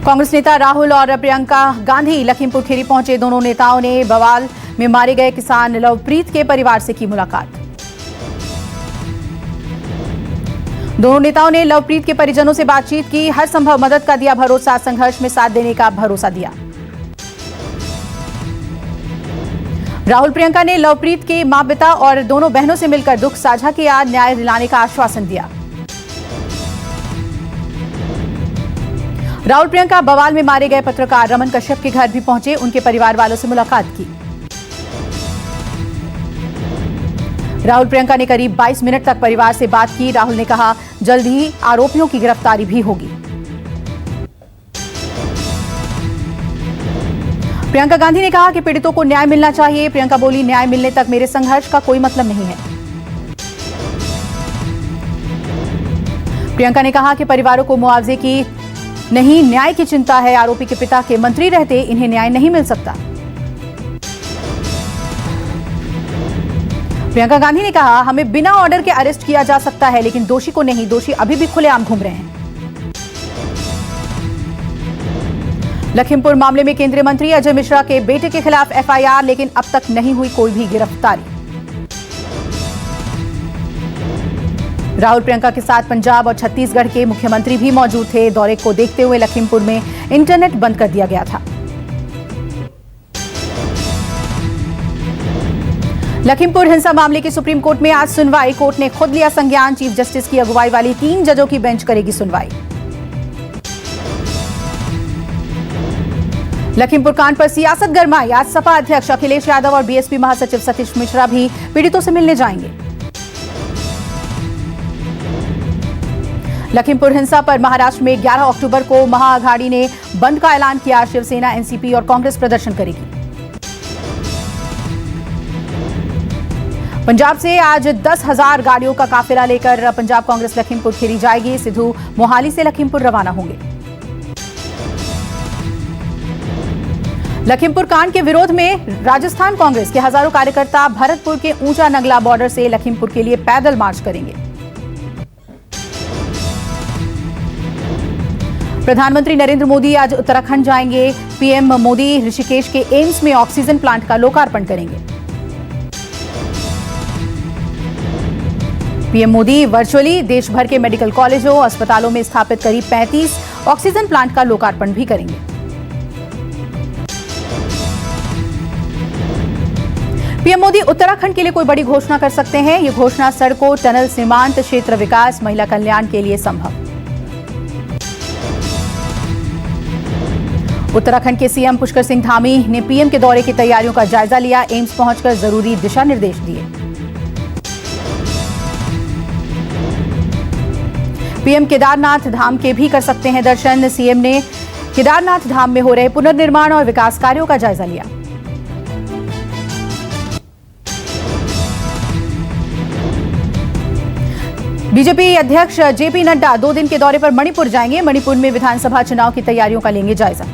कांग्रेस नेता राहुल और प्रियंका गांधी लखीमपुर खीरी पहुंचे। दोनों नेताओं ने बवाल में मारे गए किसान लवप्रीत के परिवार से की मुलाकात। दोनों नेताओं ने लवप्रीत के परिजनों से बातचीत की, हर संभव मदद का दिया भरोसा, संघर्ष में साथ देने का भरोसा दिया। राहुल प्रियंका ने लवप्रीत के मां पिता और दोनों बहनों से मिलकर दुख साझा किया, न्याय दिलाने का आश्वासन दिया। राहुल प्रियंका बवाल में मारे गए पत्रकार रमन कश्यप के घर भी पहुंचे, उनके परिवार वालों से मुलाकात की। राहुल प्रियंका ने करीब 22 मिनट तक परिवार से बात की। राहुल ने कहा जल्द ही आरोपियों की गिरफ्तारी भी होगी। प्रियंका गांधी ने कहा कि पीड़ितों को न्याय मिलना चाहिए। प्रियंका बोली, न्याय मिलने तक मेरे संघर्ष का कोई मतलब नहीं है। प्रियंका ने कहा कि परिवारों को मुआवजे की नहीं, न्याय की चिंता है। आरोपी के पिता के मंत्री रहते इन्हें न्याय नहीं मिल सकता। प्रियंका गांधी ने कहा, हमें बिना ऑर्डर के अरेस्ट किया जा सकता है, लेकिन दोषी को नहीं। दोषी अभी भी खुलेआम घूम रहे हैं। लखीमपुर मामले में केंद्रीय मंत्री अजय मिश्रा के बेटे के खिलाफ एफआईआर, लेकिन अब तक नहीं हुई कोई भी गिरफ्तारी। राहुल प्रियंका के साथ पंजाब और छत्तीसगढ़ के मुख्यमंत्री भी मौजूद थे। दौरे को देखते हुए लखीमपुर में इंटरनेट बंद कर दिया गया था। लखीमपुर हिंसा मामले की सुप्रीम कोर्ट में आज सुनवाई। कोर्ट ने खुद लिया संज्ञान। चीफ जस्टिस की अगुवाई वाली 3 जजों की बेंच करेगी सुनवाई। लखीमपुर कांड पर सियासत गरमाई। आज सपा अध्यक्ष अखिलेश यादव और बीएसपी महासचिव सतीश मिश्रा भी पीड़ितों से मिलने जाएंगे। लखीमपुर हिंसा पर महाराष्ट्र में 11 अक्टूबर को महाअघाड़ी ने बंद का ऐलान किया। शिवसेना, एनसीपी और कांग्रेस प्रदर्शन करेगी। पंजाब से आज 10,000 गाड़ियों का काफिला लेकर पंजाब कांग्रेस लखीमपुर खीरी जाएगी। सिद्धू मोहाली से लखीमपुर रवाना होंगे। लखीमपुर कांड के विरोध में राजस्थान कांग्रेस के हजारों कार्यकर्ता भरतपुर के ऊंचा नगला बॉर्डर से लखीमपुर के लिए पैदल मार्च करेंगे। प्रधानमंत्री नरेंद्र मोदी आज उत्तराखंड जाएंगे। पीएम मोदी ऋषिकेश के एम्स में ऑक्सीजन प्लांट का लोकार्पण करेंगे। पीएम मोदी वर्चुअली देश भर के मेडिकल कॉलेजों, अस्पतालों में स्थापित करीब 35 ऑक्सीजन प्लांट का लोकार्पण भी करेंगे। पीएम मोदी उत्तराखंड के लिए कोई बड़ी घोषणा कर सकते हैं। ये घोषणा सड़कों, टनल, सीमांत क्षेत्र विकास, महिला कल्याण के लिए संभव। उत्तराखंड के सीएम पुष्कर सिंह धामी ने पीएम के दौरे की तैयारियों का जायजा लिया। एम्स पहुंचकर जरूरी दिशा निर्देश दिए। पीएम केदारनाथ धाम के भी कर सकते हैं दर्शन। सीएम ने केदारनाथ धाम में हो रहे पुनर्निर्माण और विकास कार्यों का जायजा लिया। बीजेपी अध्यक्ष जेपी नड्डा 2 दिन के दौरे पर मणिपुर जाएंगे। मणिपुर में विधानसभा चुनाव की तैयारियों का लेंगे जायजा।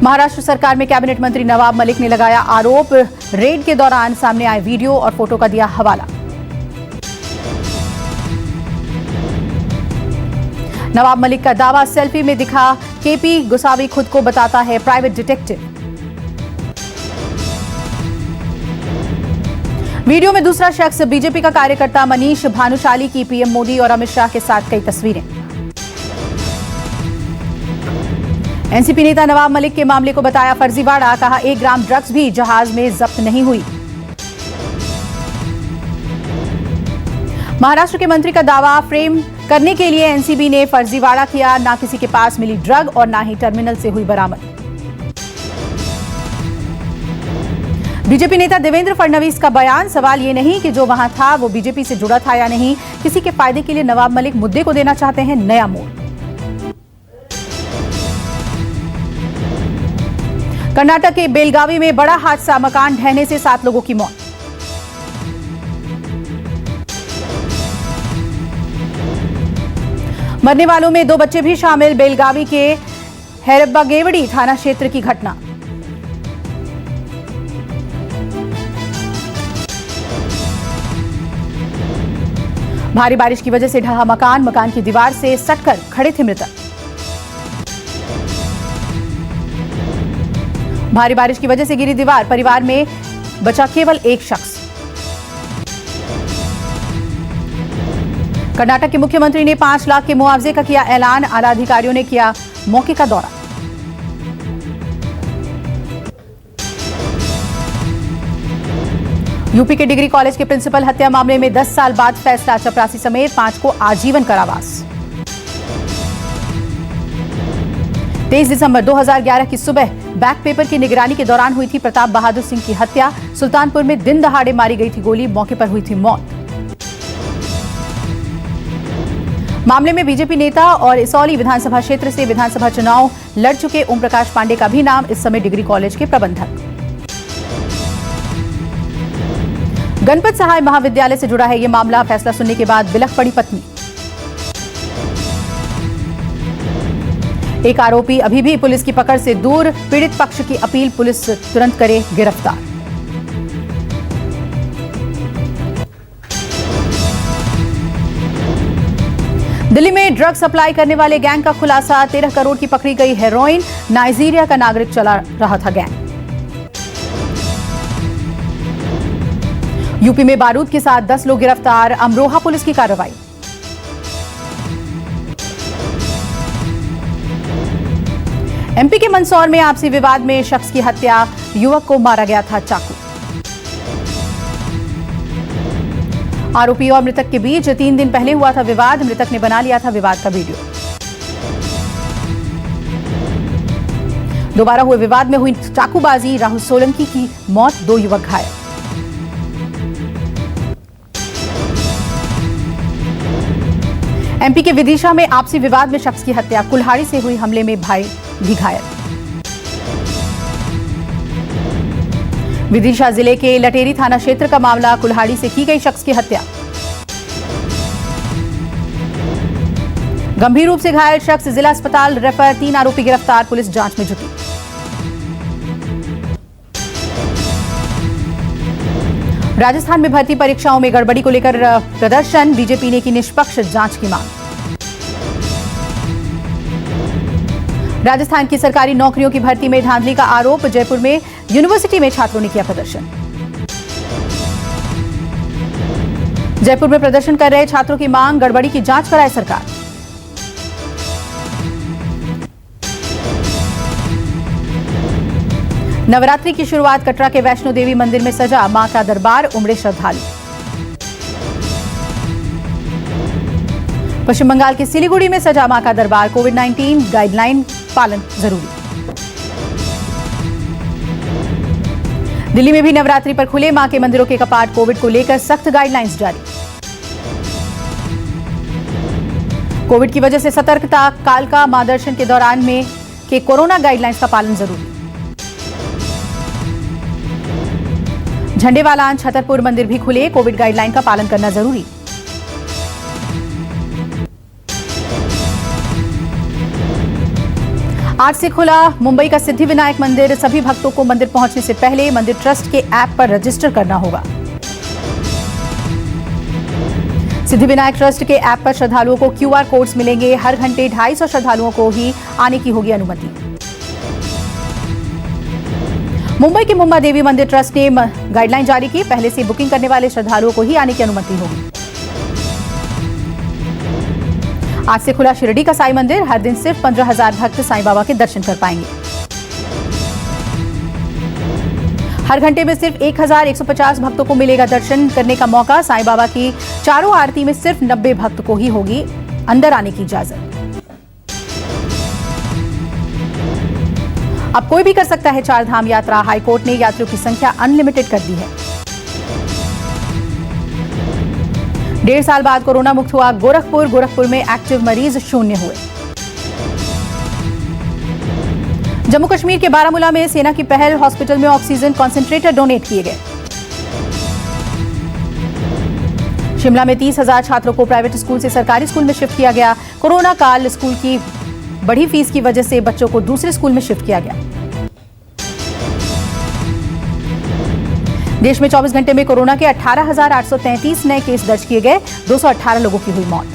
महाराष्ट्र सरकार में कैबिनेट मंत्री नवाब मलिक ने लगाया आरोप। रेड के दौरान सामने आए वीडियो और फोटो का दिया हवाला। नवाब मलिक का दावा, सेल्फी में दिखा केपी गुसावी खुद को बताता है प्राइवेट डिटेक्टिव। वीडियो में दूसरा शख्स बीजेपी का कार्यकर्ता मनीष भानुशाली की पीएम मोदी और अमित शाह के साथ कई तस्वीरें। एनसीपी नेता नवाब मलिक के मामले को बताया फर्जीवाड़ा। कहा 1 ग्राम ड्रग्स भी जहाज में जब्त नहीं हुई। महाराष्ट्र के मंत्री का दावा, फ्रेम करने के लिए एनसीबी ने फर्जीवाड़ा किया। ना किसी के पास मिली ड्रग और ना ही टर्मिनल से हुई बरामद। बीजेपी नेता देवेंद्र फडणवीस का बयान, सवाल ये नहीं कि जो वहां था वो बीजेपी से जुड़ा था या नहीं, किसी के फायदे के लिए नवाब मलिक मुद्दे को देना चाहते हैं नया मोड़। कर्नाटक के बेलगावी में बड़ा हादसा, मकान ढहने से 7 लोगों की मौत। मरने वालों में 2 बच्चे भी शामिल। बेलगावी के हैरब्बागेवड़ी थाना क्षेत्र की घटना। भारी बारिश की वजह से ढहा मकान की दीवार से सटकर खड़े थे मृतक। भारी बारिश की वजह से गिरी दीवार, परिवार में बचा केवल एक शख्स। कर्नाटक के मुख्यमंत्री ने 5 लाख के मुआवजे का किया ऐलान, आला अधिकारियों ने किया मौके का दौरा। यूपी के डिग्री कॉलेज के प्रिंसिपल हत्या मामले में 10 साल बाद फैसला, चपरासी समेत 5 को आजीवन कारावास। 23 दिसंबर 2011 की सुबह बैक पेपर की निगरानी के दौरान हुई थी प्रताप बहादुर सिंह की हत्या। सुल्तानपुर में दिन दहाड़े मारी गई थी गोली, मौके पर हुई थी मौत। मामले में बीजेपी नेता और इसौली विधानसभा क्षेत्र से विधानसभा चुनाव लड़ चुके ओम प्रकाश पांडे का भी नाम इस समय डिग्री कॉलेज के प्रबंधक। गणपत सहाय महाविद्यालय से जुड़ा है यह मामला। फैसला सुनने के बाद बिलख पड़ी पत्नी। एक आरोपी अभी भी पुलिस की पकड़ से दूर, पीड़ित पक्ष की अपील पुलिस तुरंत करे गिरफ्तार। दिल्ली में ड्रग सप्लाई करने वाले गैंग का खुलासा, 13 करोड़ की पकड़ी गई हेरोइन, नाइजीरिया का नागरिक चला रहा था गैंग। यूपी में बारूद के साथ 10 लोग गिरफ्तार, अमरोहा पुलिस की कार्रवाई। एमपी के मंदसौर में आपसी विवाद में शख्स की हत्या, युवक को मारा गया था चाकू। आरोपी और मृतक के बीच 3 दिन पहले हुआ था विवाद, मृतक ने बना लिया था विवाद का वीडियो। दोबारा हुए विवाद में हुई चाकूबाजी, राहुल सोलंकी की मौत, 2 युवक घायल। एमपी के विदिशा में आपसी विवाद में शख्स की हत्या, कुल्हाड़ी से हुई हमले में भाई भी घायल। विदिशा जिले के लटेरी थाना क्षेत्र का मामला, कुल्हाड़ी से की गई शख्स की हत्या। गंभीर रूप से घायल शख्स जिला अस्पताल रेफर, 3 आरोपी गिरफ्तार, पुलिस जांच में जुटी। राजस्थान में भर्ती परीक्षाओं में गड़बड़ी को लेकर प्रदर्शन, बीजेपी ने की निष्पक्ष जांच की मांग। राजस्थान की सरकारी नौकरियों की भर्ती में धांधली का आरोप, जयपुर में यूनिवर्सिटी में छात्रों ने किया प्रदर्शन। जयपुर में प्रदर्शन कर रहे छात्रों की मांग, गड़बड़ी की जांच कराए सरकार। नवरात्रि की शुरुआत, कटरा के वैष्णो देवी मंदिर में सजा मां का दरबार, उमड़े श्रद्धालु। पश्चिम बंगाल के सिलीगुड़ी में सजा मां का दरबार, कोविड-19 गाइडलाइन पालन जरूरी। दिल्ली में भी नवरात्रि पर खुले मां के मंदिरों के कपाट, कोविड को लेकर सख्त गाइडलाइंस जारी। कोविड की वजह से सतर्कता, कालका मां दर्शन के दौरान में के कोरोना गाइडलाइंस का पालन जरूरी। झंडेवालान छतरपुर मंदिर भी खुले, कोविड गाइडलाइन का पालन करना जरूरी। आज से खुला मुंबई का सिद्धिविनायक मंदिर, सभी भक्तों को मंदिर पहुंचने से पहले मंदिर ट्रस्ट के ऐप पर रजिस्टर करना होगा। सिद्धिविनायक ट्रस्ट के ऐप पर श्रद्धालुओं को QR कोड्स मिलेंगे, हर घंटे 250 श्रद्धालुओं को ही आने की होगी अनुमति। मुंबई के मुंबा देवी मंदिर ट्रस्ट ने गाइडलाइन जारी की, पहले से बुकिंग करने वाले श्रद्धालुओं को ही आने की अनुमति होगी। आज से खुला शिरडी का साईं मंदिर, हर दिन सिर्फ 15,000 भक्त साईं बाबा के दर्शन कर पाएंगे। हर घंटे में सिर्फ 1,150 भक्तों को मिलेगा दर्शन करने का मौका। साईं बाबा की चारों आरती में सिर्फ 90 भक्त को ही होगी अंदर आने की इजाजत। अब कोई भी कर सकता है 4 धाम यात्रा, हाईकोर्ट ने यात्रियों की संख्या अनलिमिटेड कर दी है। 1.5 साल बाद कोरोना मुक्त हुआ गोरखपुर में एक्टिव मरीज 0 हुए। जम्मू कश्मीर के बारामूला में सेना की पहल, हॉस्पिटल में ऑक्सीजन कॉन्सेंट्रेटर डोनेट किए गए। शिमला में 30,000 छात्रों को प्राइवेट स्कूल से सरकारी स्कूल में शिफ्ट किया गया। कोरोना काल स्कूल की बढ़ी फीस की वजह से बच्चों को दूसरे स्कूल में शिफ्ट किया गया। देश में 24 घंटे में कोरोना के 18,833 नए केस दर्ज किए गए, 218 लोगों की हुई मौत।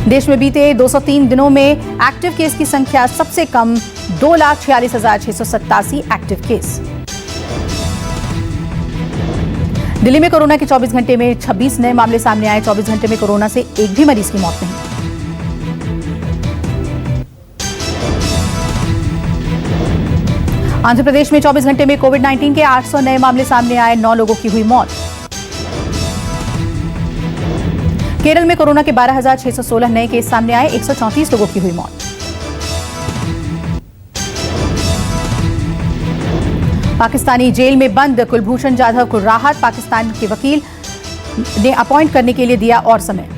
देश में बीते 203 दिनों में एक्टिव केस की संख्या सबसे कम 2,46,687 एक्टिव केस। दिल्ली में कोरोना के 24 घंटे में 26 नए मामले सामने आए। 24 घंटे में कोरोना से एक भी मरीज की मौत नहीं। आंध्र प्रदेश में 24 घंटे में कोविड-19 के 800 नए मामले सामने आए, 9 लोगों की हुई मौत। केरल में कोरोना के 12,616 नए केस सामने आए, 134 लोगों की हुई मौत। पाकिस्तानी जेल में बंद कुलभूषण जाधव को राहत, पाकिस्तान के वकील ने अपॉइंट करने के लिए दिया और समय।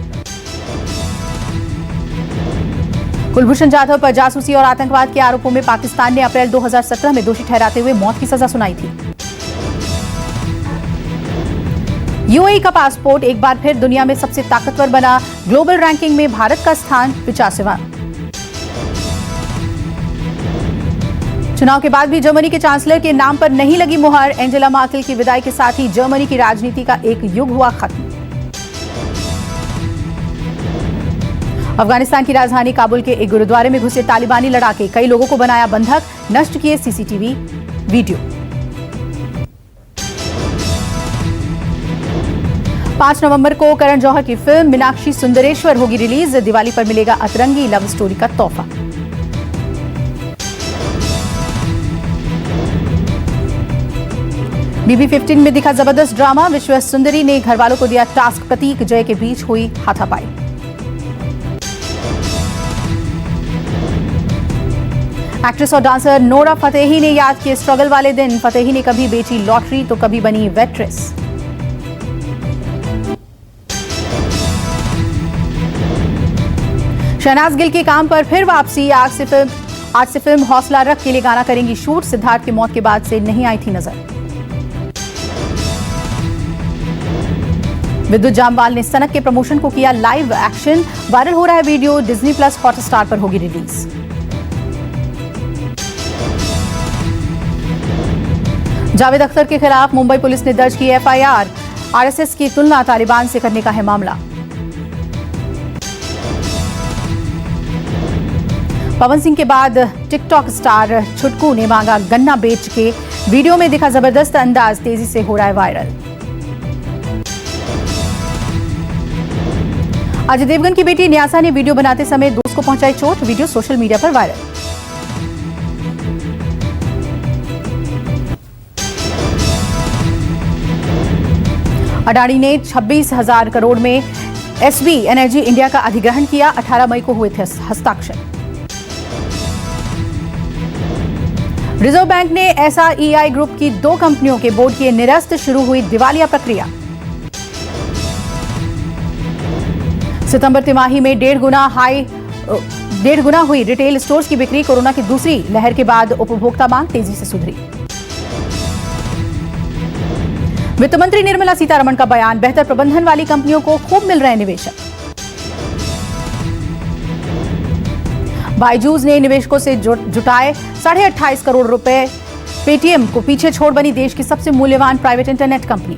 कुलभूषण जाधव पर जासूसी और आतंकवाद के आरोपों में पाकिस्तान ने अप्रैल 2017 में दोषी ठहराते हुए मौत की सजा सुनाई थी। यूएई का पासपोर्ट एक बार फिर दुनिया में सबसे ताकतवर बना, ग्लोबल रैंकिंग में भारत का स्थान 85वां। चुनाव के बाद भी जर्मनी के चांसलर के नाम पर नहीं लगी मुहर, एंजेला मर्केल की विदाई के साथ ही जर्मनी की राजनीति का एक युग हुआ खत्म। अफगानिस्तान की राजधानी काबुल के एक गुरुद्वारे में घुसे तालिबानी लड़ाके, कई लोगों को बनाया बंधक, नष्ट किए सीसीटीवी वीडियो। 5 नवंबर को करण जौहर की फिल्म मीनाक्षी सुंदरेश्वर होगी रिलीज, दिवाली पर मिलेगा अतरंगी लव स्टोरी का तोहफा। बीबी 15 में दिखा जबरदस्त ड्रामा, विश्व सुंदरी ने घरवालों को दिया टास्क, प्रतीक जय के बीच हुई हाथापाई। एक्ट्रेस और डांसर नोरा फतेही ने याद किए स्ट्रगल वाले दिन, फतेही ने कभी बेची लॉटरी तो कभी बनी वेट्रेस। शहनाज गिल के काम पर फिर वापसी, आज से फिल्म हौसला रख के लिए गाना करेंगी शूट, सिद्धार्थ की मौत के बाद से नहीं आई थी नजर। विद्युत जामवाल ने सनक के प्रमोशन को किया लाइव एक्शन, वायरल हो रहा है वीडियो, डिज्नी प्लस हॉटस्टार पर होगी रिलीज। जावेद अख्तर के खिलाफ मुंबई पुलिस ने दर्ज की एफआईआर, आरएसएस की तुलना तालिबान से करने का है मामला। पवन सिंह के बाद टिकटॉक स्टार छुटकू ने मांगा गन्ना बेच के, वीडियो में दिखा जबरदस्त अंदाज, तेजी से हो रहा है वायरल। अजय देवगन की बेटी न्यासा ने वीडियो बनाते समय दोस्त को पहुंचाई चोट, वीडियो सोशल मीडिया पर वायरल। अडानी ने 26,000 करोड़ में एसबी एनर्जी इंडिया का अधिग्रहण किया, 18 मई को हुए थे हस्ताक्षर। रिजर्व बैंक ने एसआरईआई ग्रुप की 2 कंपनियों के बोर्ड किए निरस्त, शुरू हुई दिवालिया प्रक्रिया। सितंबर तिमाही में 1.5 गुना हुई रिटेल स्टोर्स की बिक्री, कोरोना की दूसरी लहर के बाद उपभोक्ता मांग तेजी से सुधरी। वित्त मंत्री निर्मला सीतारमण का बयान, बेहतर प्रबंधन वाली कंपनियों को खूब मिल रहे निवेशक। बायजूस ने निवेशकों से जुटाए 28.5 करोड़ रुपए, पेटीएम को पीछे छोड़ बनी देश की सबसे मूल्यवान प्राइवेट इंटरनेट कंपनी।